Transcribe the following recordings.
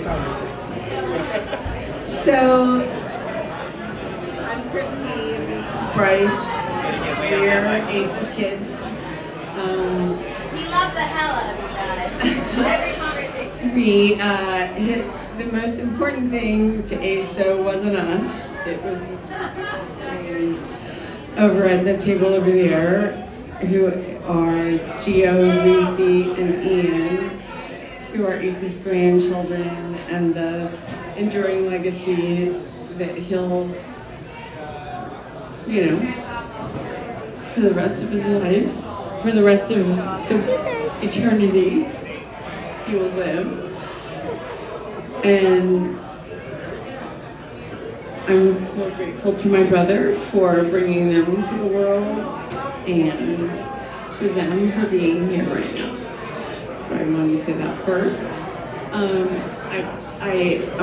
sound racist. So, I'm Christy, this is Bryce. We're Ace's kids. We love the hell out of you guys. Every conversation. The most important thing to Ace, though, wasn't us. It was over at the table over there, who are Gio, Lucy, and Ian, who are Ace's grandchildren, and the enduring legacy that he'll, for the rest of his life, for the rest of the eternity, he will live. And I'm so grateful to my brother for bringing them into the world and for them for being here right now. So I wanted to say that first. I'm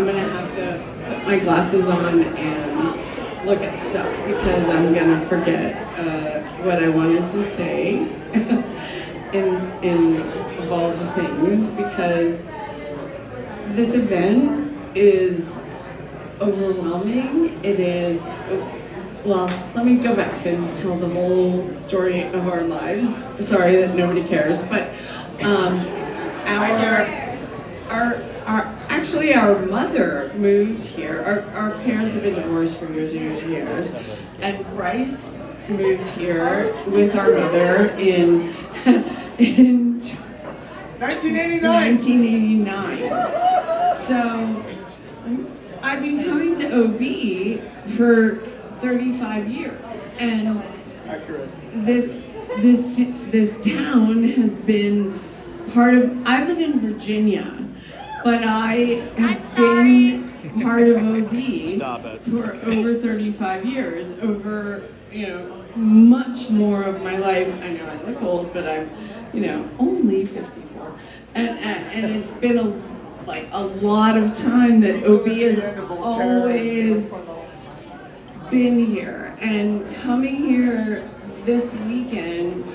gonna have to put my glasses on and look at stuff because I'm gonna forget what I wanted to say in of all the things, because this event is overwhelming. It is, well, let me go back and tell the whole story of our lives. Sorry that nobody cares, but actually our mother moved here. Our parents have been divorced for years and years and years, and Bryce moved here with our mother in 1989. So I've been coming to OB for 35 years, and this town has been part of. I live in Virginia, but I have been part of OB for over 35 years. Over much more of my life. I know I look old, but I'm only 54, and it's been a lot of time that OB has always been here. And coming here this weekend,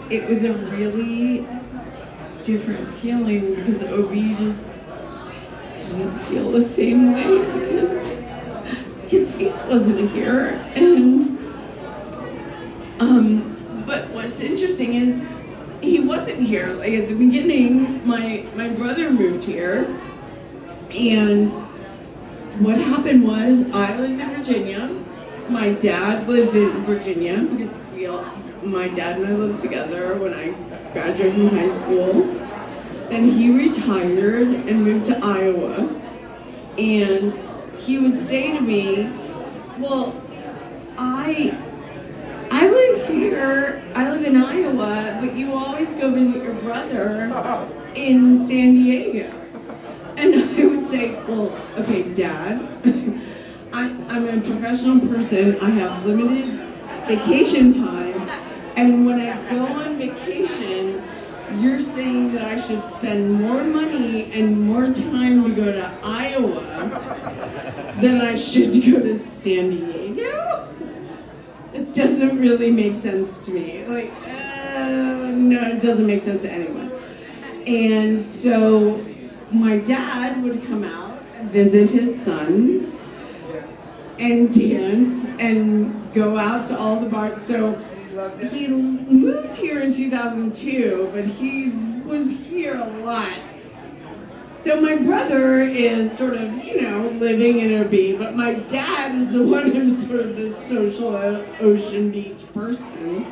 it was a really different feeling because OB just didn't feel the same way because Ace wasn't here. And but what's interesting is he wasn't here. Like at the beginning, my brother moved here, and what happened was I lived in Virginia. My dad lived in Virginia because my dad and I lived together when I graduated from high school. Then he retired and moved to Iowa, and he would say to me, "Well, I live here, I live in Iowa, but you always go visit your brother in San Diego." And I would say, "Well, okay, Dad, I'm a professional person, I have limited vacation time, and when I go on vacation, you're saying that I should spend more money and more time to go to Iowa than I should go to San Diego? It doesn't really make sense to me." No, it doesn't make sense to anyone. And so my dad would come out and visit his son and dance and go out to all the bars. So he moved here in 2002, but he was here a lot. So my brother is sort of, living in OB, but my dad is the one who's sort of this social Ocean Beach person.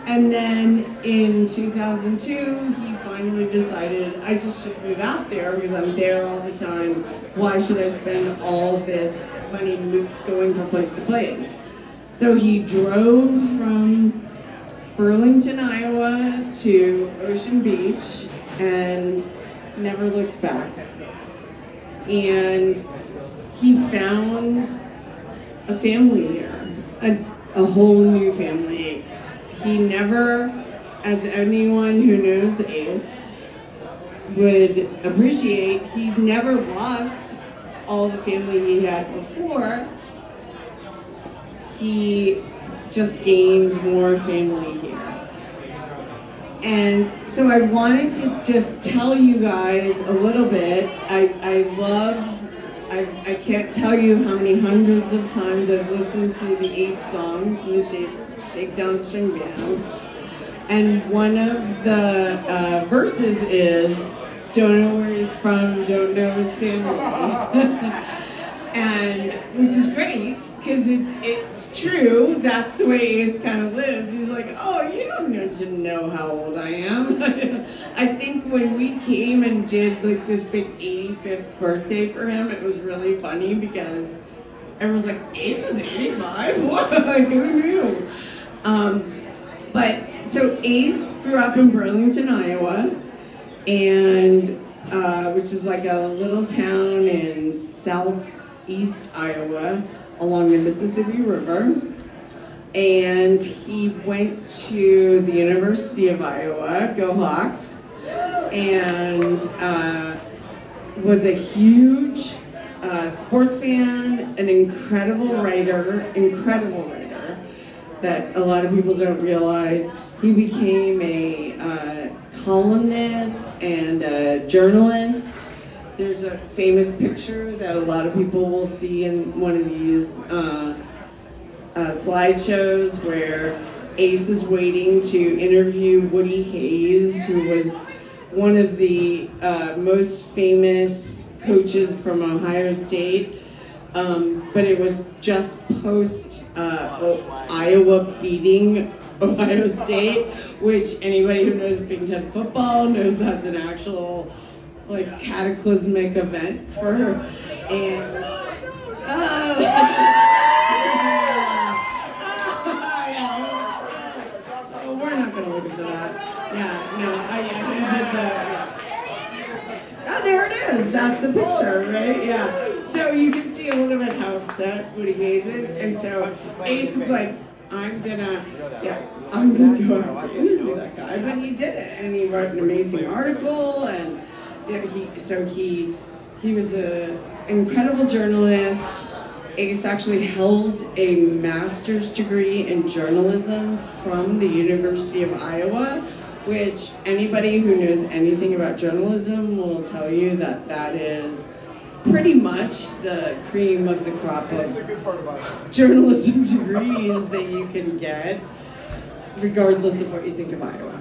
And then in 2002, he finally decided I just should move out there because I'm there all the time. Why should I spend all this money going from place to place? So he drove from Burlington, Iowa to Ocean Beach and never looked back. And he found a family here, a whole new family. He never, as anyone who knows Ace would appreciate, he never lost all the family he had before. He just gained more family here. And so I wanted to just tell you guys a little bit. I can't tell you how many hundreds of times I've listened to the Ace song from the Shakedown String Band. And one of the verses is, don't know where he's from, don't know his family. And which is great, because it's true, that's the way Ace kind of lived. He's like, oh, you don't need to know how old I am. I think when we came and did like this big 85th birthday for him, it was really funny because everyone's like, Ace is 85? What? Like, who knew? But so Ace grew up in Burlington, Iowa, and which is like a little town in southeast Iowa along the Mississippi River. And he went to the University of Iowa, go Hawks, and was a huge sports fan, an incredible writer that a lot of people don't realize. He became a columnist and a journalist. There's a famous picture that a lot of people will see in one of these slideshows where Ace is waiting to interview Woody Hayes, who was one of the most famous coaches from Ohio State. But it was just post Iowa beating Ohio State, which anybody who knows Big Ten football knows that's an actual like cataclysmic event for her. And we're not gonna look into that. Yeah, no, he did the. Oh, there it is. That's the picture, right? Yeah. So you can see a little bit how upset Woody Hayes is, and so Ace is like, I'm gonna go out to interview that guy, but he did it, and he wrote an amazing article, and you know, he was an incredible journalist. Ace actually held a master's degree in journalism from the University of Iowa, which anybody who knows anything about journalism will tell you that that is pretty much the cream of the crop of journalism degrees that you can get, regardless of what you think of Iowa.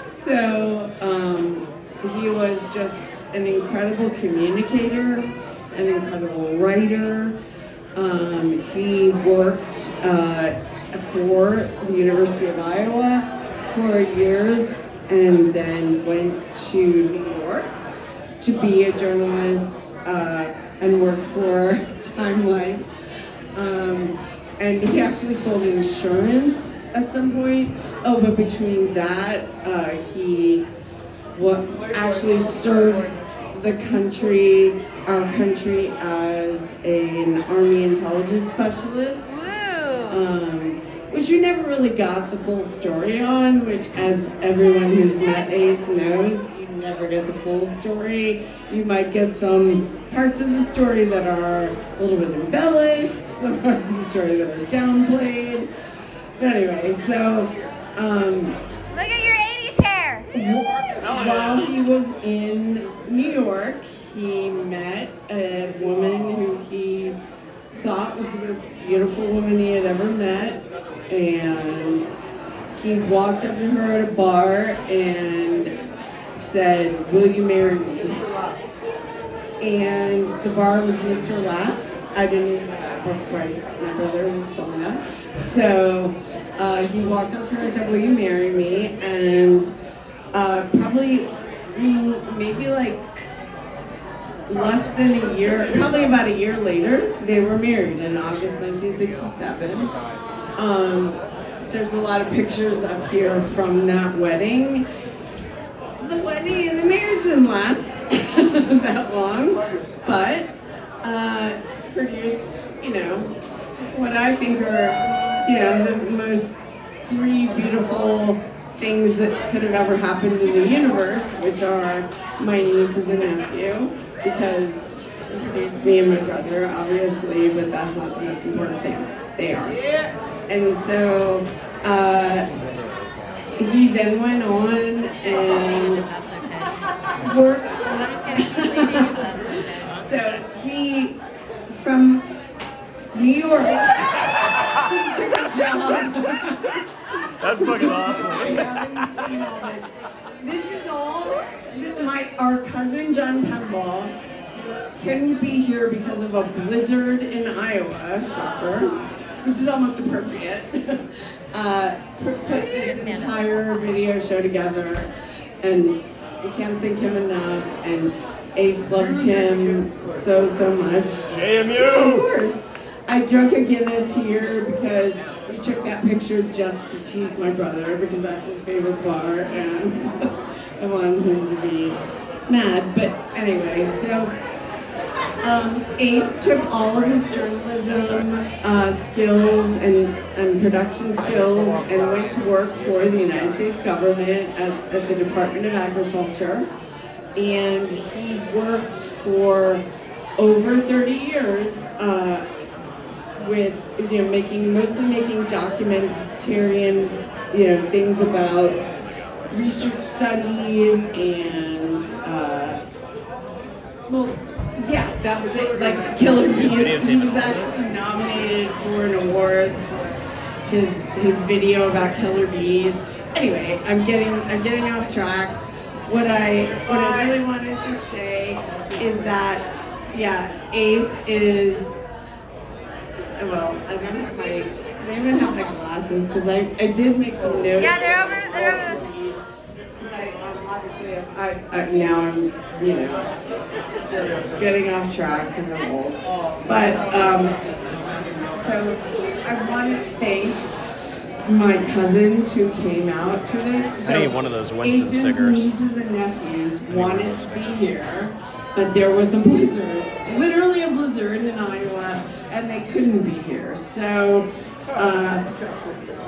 So he was just an incredible communicator, an incredible writer. He worked for the University of Iowa for years and then went to New York to be a journalist and work for Time Life. And he actually sold insurance at some point. Oh, but between that, he actually served the country, our country, as an Army intelligence specialist. Which you never really got the full story on, which, as everyone who's met Ace knows, you never get the full story. You might get some parts of the story that are a little bit embellished, some parts of the story that are downplayed. But anyway, so Look at your 80s hair! while he was in New York, he met a woman who he thought was the most beautiful woman he had ever met, and he walked up to her at a bar and said, "Will you marry me?" And the bar was Mr. Laughs. I didn't even know that, but Bryce, my brother, just told me that. So he walked up to her and said, "Will you marry me?" And probably maybe like less than a year, probably about a year later, they were married in August 1967. There's a lot of pictures up here from that wedding. The wedding and the marriage didn't last that long, but produced, what I think are, the most three beautiful things that could have ever happened in the universe, which are my nieces and nephew, because it produced me and my brother, obviously, but that's not the most important thing. They are. And so, he then went on and worked. So he, from New York, he took a job. That's fucking awesome. I haven't seen all this. This is all our cousin John Pemble couldn't be here because of a blizzard in Iowa, shocker, which is almost appropriate. Put this entire video show together, and I can't thank him enough. And Ace loved him so much. JMU! Of course, I drank a Guinness here because we took that picture just to tease my brother because that's his favorite bar, and I wanted him to be mad. But anyway, so Ace took all of his journalism skills and production skills and went to work for the United States government at the Department of Agriculture. And he worked for over 30 years with, mostly making documentarian, things about research studies and, that was it. Like Killer Bees, he was actually nominated for an award for his video about killer bees. Anyway, I'm getting off track. What I really wanted to say is that, Ace is, well, I don't have my glasses because I did make some notes. Yeah, they're over there. Because obviously now I'm, getting off track because I'm old. But, so I want to thank my cousins who came out for this. So I need one of those Winston Ace's stickers. nieces and nephews wanted to be here, but there was a blizzard, literally a blizzard in Iowa, and they couldn't be here. So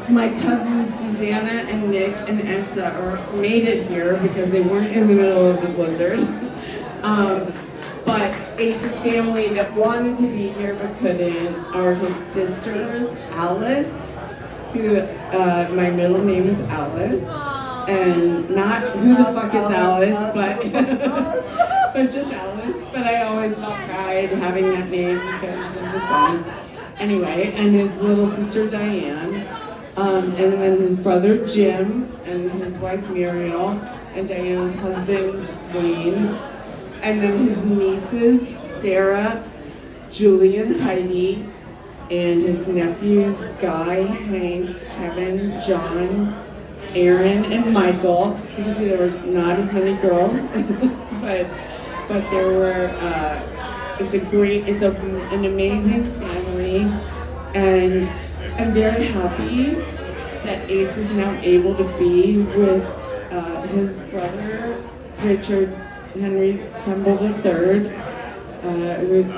my cousins Susanna and Nick and Exa made it here because they weren't in the middle of the blizzard. But Ace's family that wanted to be here but couldn't are his sisters, Alice, who my middle name is Alice, and not who the fuck is Alice, but just Alice. But I always felt pride having that name because of the song. Anyway, and his little sister Diane, and then his brother Jim, and his wife Muriel, and Diane's husband Wayne, and then his nieces Sarah, Julie, and Heidi, and his nephews Guy, Hank, Kevin, John, Aaron, and Michael, because there were not as many girls, but there were, it's an amazing family, and I'm very happy that Ace is now able to be with his brother, Richard Henry Pemble III,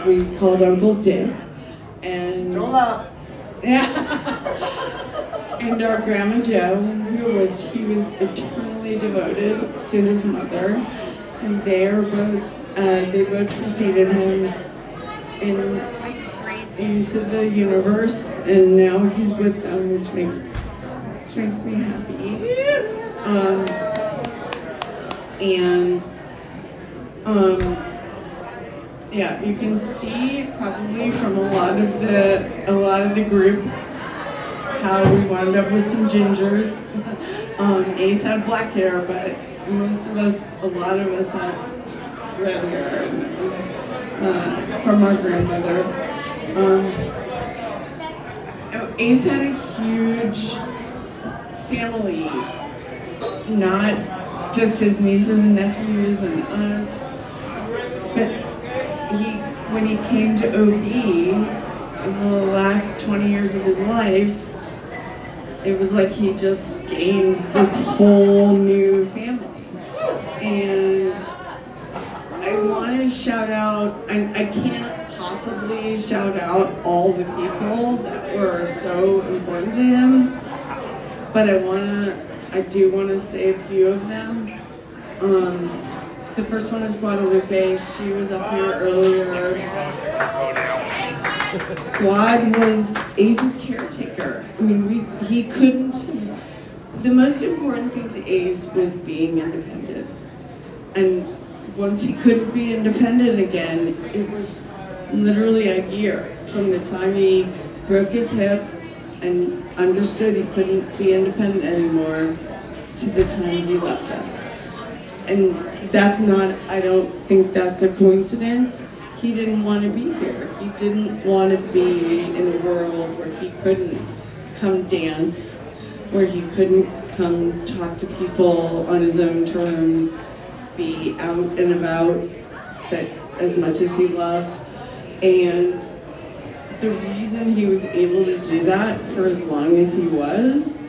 we called Uncle Dick, and Don't laugh. Yeah, and our Grandma Joe, he was eternally devoted to his mother, and they both preceded him into the universe, and now he's with them, which makes me happy. You can see probably from a lot of the group how we wound up with some gingers. Ace had black hair, but a lot of us had red hair, and it was from our grandmother. Ace had a huge family, not just his nieces and nephews and us, but when he came to OB in the last 20 years of his life, it was like he just gained this whole new family. And I want to shout out, I can't possibly shout out all the people that were so important to him, but I do want to say a few of them. The first one is Guadalupe. She was up here earlier. Guad was Ace's caretaker. I mean, he couldn't the most important thing to Ace was being independent. And once he couldn't be independent again, it was literally a year from the time he broke his hip and understood he couldn't be independent anymore to the time he left us. And that's not, I don't think that's a coincidence. He didn't want to be here. He didn't want to be in a world where he couldn't come dance, where he couldn't come talk to people on his own terms, be out and about that as much as he loved. And the reason he was able to do that for as long as he was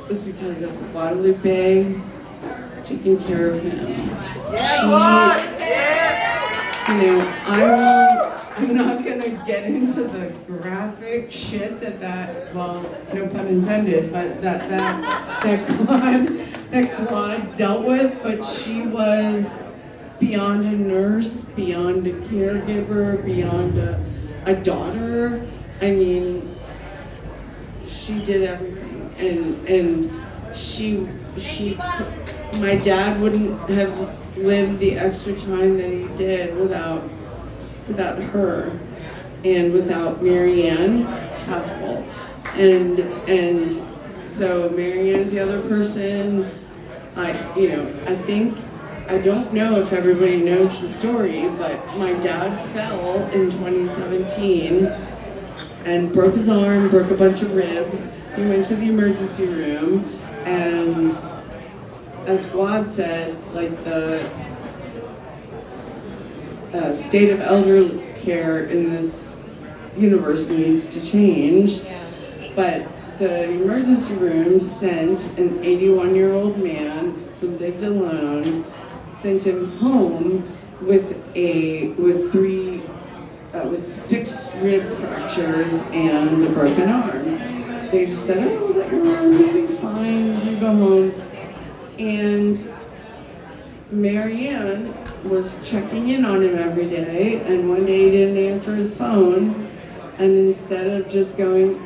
because of Guadalupe taking care of him. I'm not gonna get into the graphic shit that well, no pun intended, but that Claude dealt with, but she was beyond a nurse, beyond a caregiver, beyond a daughter. I mean, she did everything, and she my dad wouldn't have lived the extra time that he did without her and without Marianne Haskell. And so Marianne's the other person. I don't know if everybody knows the story, but my dad fell in 2017 and broke his arm, broke a bunch of ribs. He went to the emergency room, and as Guad said, like the state of elder care in this universe needs to change. But the emergency room sent an 81-year-old man who lived alone, sent him home with 6 rib fractures and a broken arm. They just said, "Oh, is that your arm? You'll be fine. You go home." And Marianne was checking in on him every day, and one day he didn't answer his phone, and instead of just going,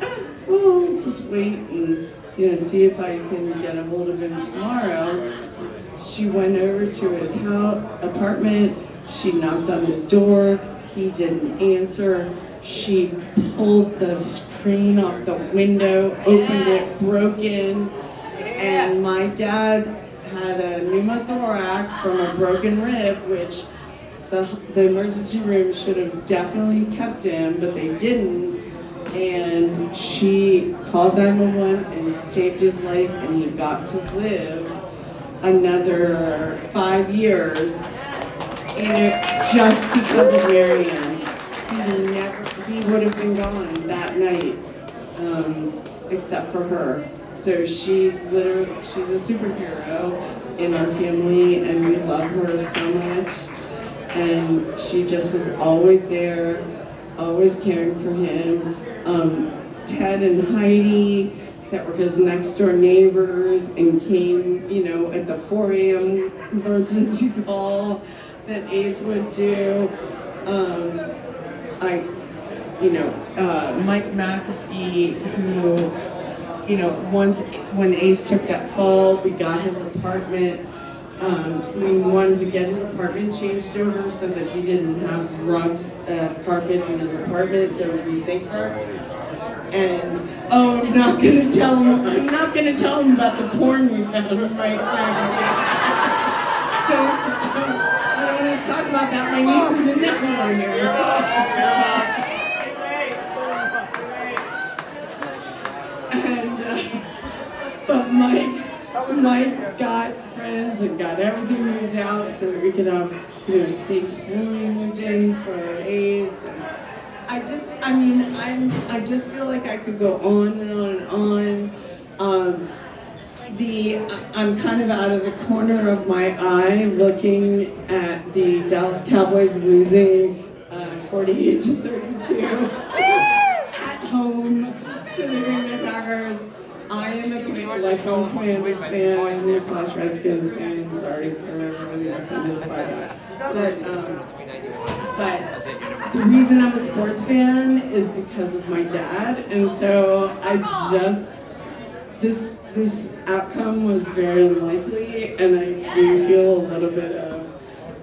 well, I'll just wait and see if I can get a hold of him tomorrow, she went over to his apartment. She knocked on his door. He didn't answer. She pulled the screen off the window, opened it, broke in, and my dad had a pneumothorax from a broken rib, which the emergency room should have definitely kept him, but they didn't. And she called 911 and saved his life, and he got to live another 5 years, and just because of Marianne. He would have been gone that night, except for her. So she's a superhero in our family, and we love her so much. And she just was always there, always caring for him. Ted and Heidi, that were his next door neighbors, and came, at the 4 a.m. emergency call that Ace would do. Mike McAfee, who, once when Ace took that fall, we got his apartment. We wanted to get his apartment changed over so that he didn't have rugs, carpet in his apartment, so it would be safer. And I'm not gonna tell him about the porn we found in Mike McAfee. I don't want to talk about that. My nieces and nephew are here. But Mike got friends and got everything moved out so that we could have, safe flooring moved in for Ace. And I just feel like I could go on and on and on. I'm kind of out of the corner of my eye looking at the Dallas Cowboys losing 48-32 at home to the Green Bay Packers. I am a lifelong Commanders fan / Redskins fan. Sorry for everybody who's offended by that. But the reason I'm a sports fan is because of my dad, and so this outcome was very unlikely, and I do feel a little bit of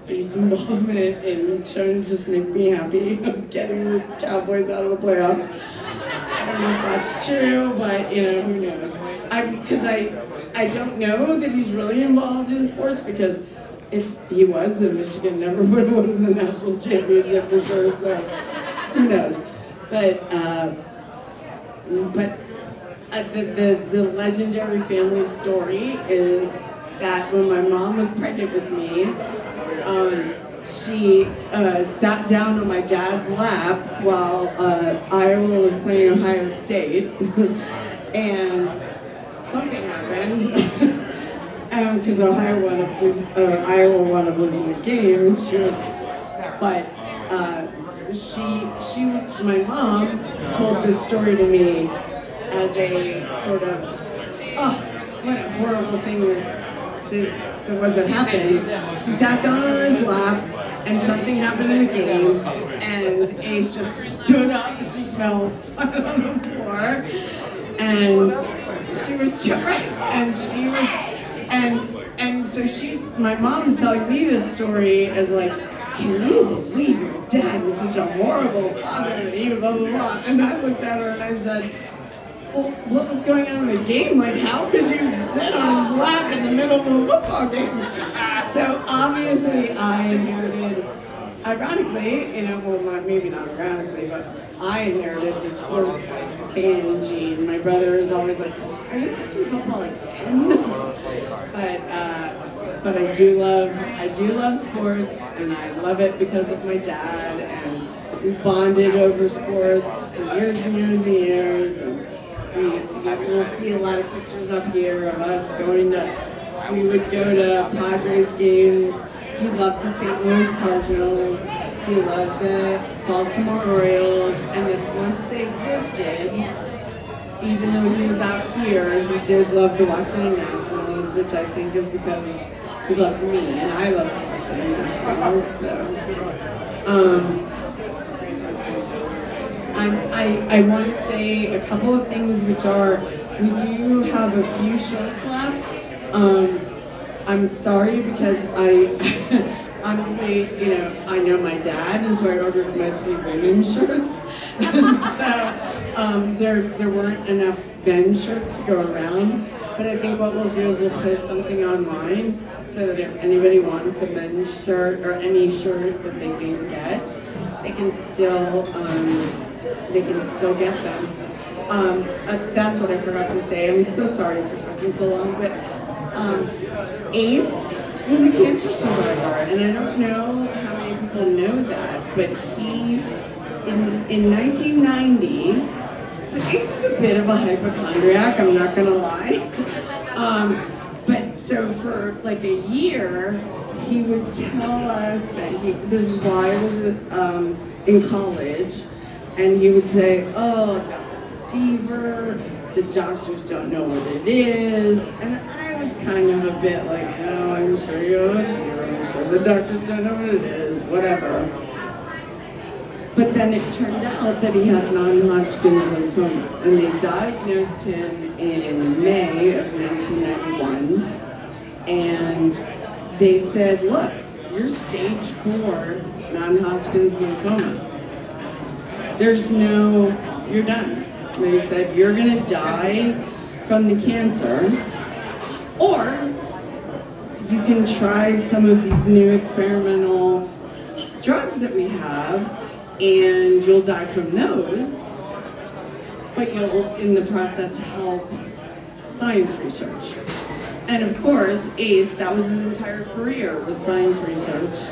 Ace involvement in trying to just make me happy of getting the Cowboys out of the playoffs. I don't know if that's true, but who knows? Because I don't know that he's really involved in sports, because if he was, then Michigan never would have won the national championship for sure. So who knows? But the legendary family story is that when my mom was pregnant with me, she sat down on my dad's lap while Iowa was playing Ohio State, and something happened because Iowa wound up losing the game, and my mom told this story to me as a sort of, oh, what a horrible thing that wasn't happening. She sat down on his lap, and something happened in the game, and Ace just stood up, and she fell flat on the floor, and she was right, and so my mom is telling me this story as like, can you believe your dad was such a horrible father, and he blah blah blah, and I looked at her and I said, well, what was going on in the game? Like, how could you sit on his lap in the middle of a football game? So obviously I inherited, ironically, well, maybe not ironically, but I inherited the sports fan gene. My brother is always like, are you watching football again? But I do love sports, and I love it because of my dad, and we bonded over sports for years and years and years. And we'll see a lot of pictures up here of us we would go to Padres games. He loved the St. Louis Cardinals. He loved the Baltimore Orioles. And then once they existed, even though he was out here, he did love the Washington Nationals, which I think is because he loved me, and I love the Washington Nationals. So, I want to say a couple of things, which are, we do have a few shirts left. I'm sorry because I honestly, I know my dad, and so I ordered mostly women's shirts. So there weren't enough men's shirts to go around. But I think what we'll do is we'll post something online so that if anybody wants a men's shirt or any shirt that they can get, they can still get them. That's what I forgot to say. I'm so sorry for talking so long, but Ace was a cancer survivor, and I don't know how many people know that, but he, in 1990, so Ace was a bit of a hypochondriac, I'm not gonna lie. But so for like a year, he would tell us that this is while I was in college, and he would say, oh, I've got this fever, the doctors don't know what it is, and I was kind of a bit like, oh, I'm sure you have a fever, I'm sure the doctors don't know what it is, whatever. But then it turned out that he had non-Hodgkin's lymphoma, and they diagnosed him in May of 1991, and they said, look, you're stage 4 non-Hodgkin's lymphoma. You're done. They said, you're gonna die from the cancer, or you can try some of these new experimental drugs that we have, and you'll die from those, but you'll, in the process, help science research. And of course, Ace, that was his entire career, was science research.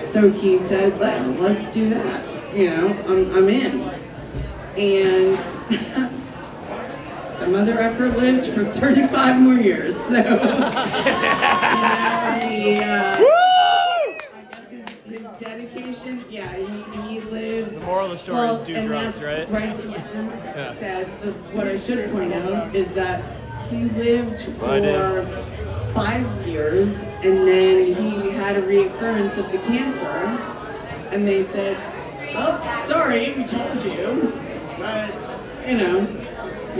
So he said, well, let's do that. I'm in. And the mother effer lived for 35 more years. So, his dedication, he lived. The moral of the story is do drugs, right? Bryce said, what I should point out is that he lived for 5 years, and then he had a reoccurrence of the cancer, and they said, oh, sorry, we told you, but,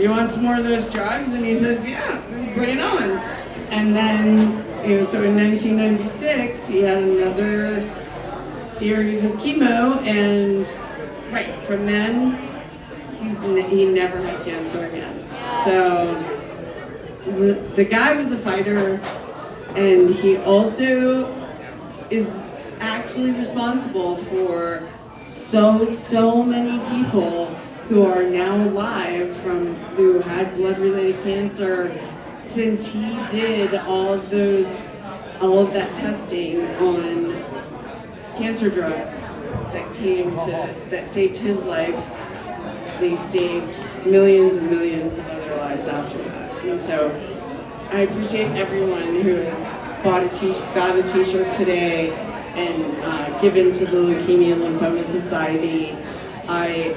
you want some more of those drugs? And he said, yeah, bring it on. And then, so in 1996, he had another series of chemo, and right from then, he never had cancer again. So the guy was a fighter, and he also is actually responsible for so many people who are now alive who had blood-related cancer, since he did all of that testing on cancer drugs that saved his life. They saved millions and millions of other lives after that. And so I appreciate everyone who has got a t-shirt today and given to the Leukemia and Lymphoma Society. I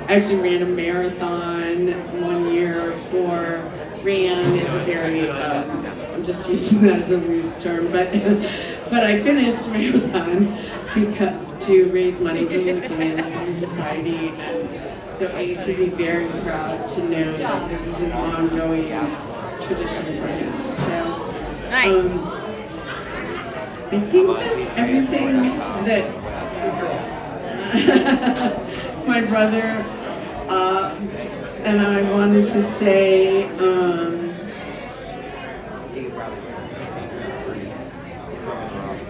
actually ran a marathon one year ran is a very, I'm just using that as a loose term, but I finished a marathon to raise money for the Leukemia and Lymphoma Society. And so Ace would be very proud to know that this is an ongoing tradition for him. So I think that's everything that my brother and I wanted to say.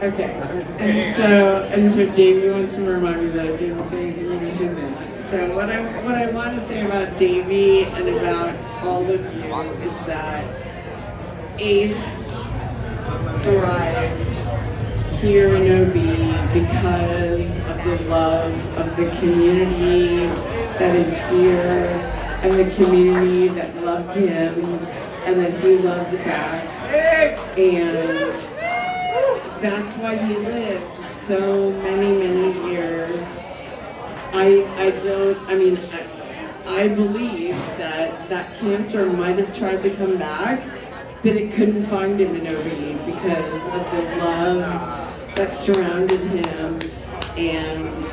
Okay, and so Davey wants to remind me that I didn't say anything about him. So what I want to say about Davey and about all of you is that Ace thrived here in OB because of the love of the community that is here, and the community that loved him and that he loved back. And that's why he lived so many years. I believe that cancer might have tried to come back, but it couldn't find him in OB because of the love that surrounded him, and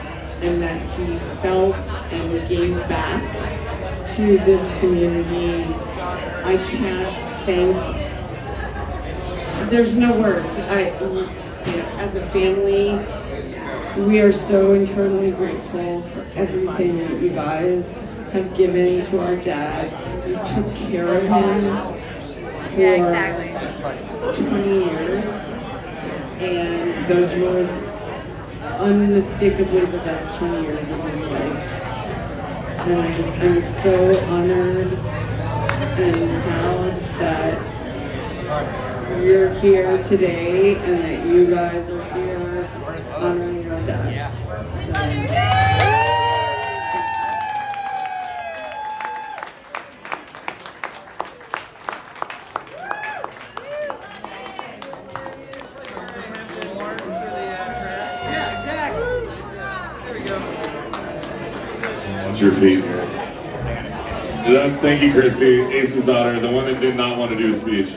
that he felt and gave back to this community. I can't thank. There's no words. As a family, we are so eternally grateful for everything that you guys have given to our dad. You took care of him for 20 years, and those were unmistakably the best 20 years of his life. And I'm so honored and proud that you're here today and that you guys are here honoring your dad. Your feet here. Thank you, Christy, Ace's daughter, the one that did not want to do a speech.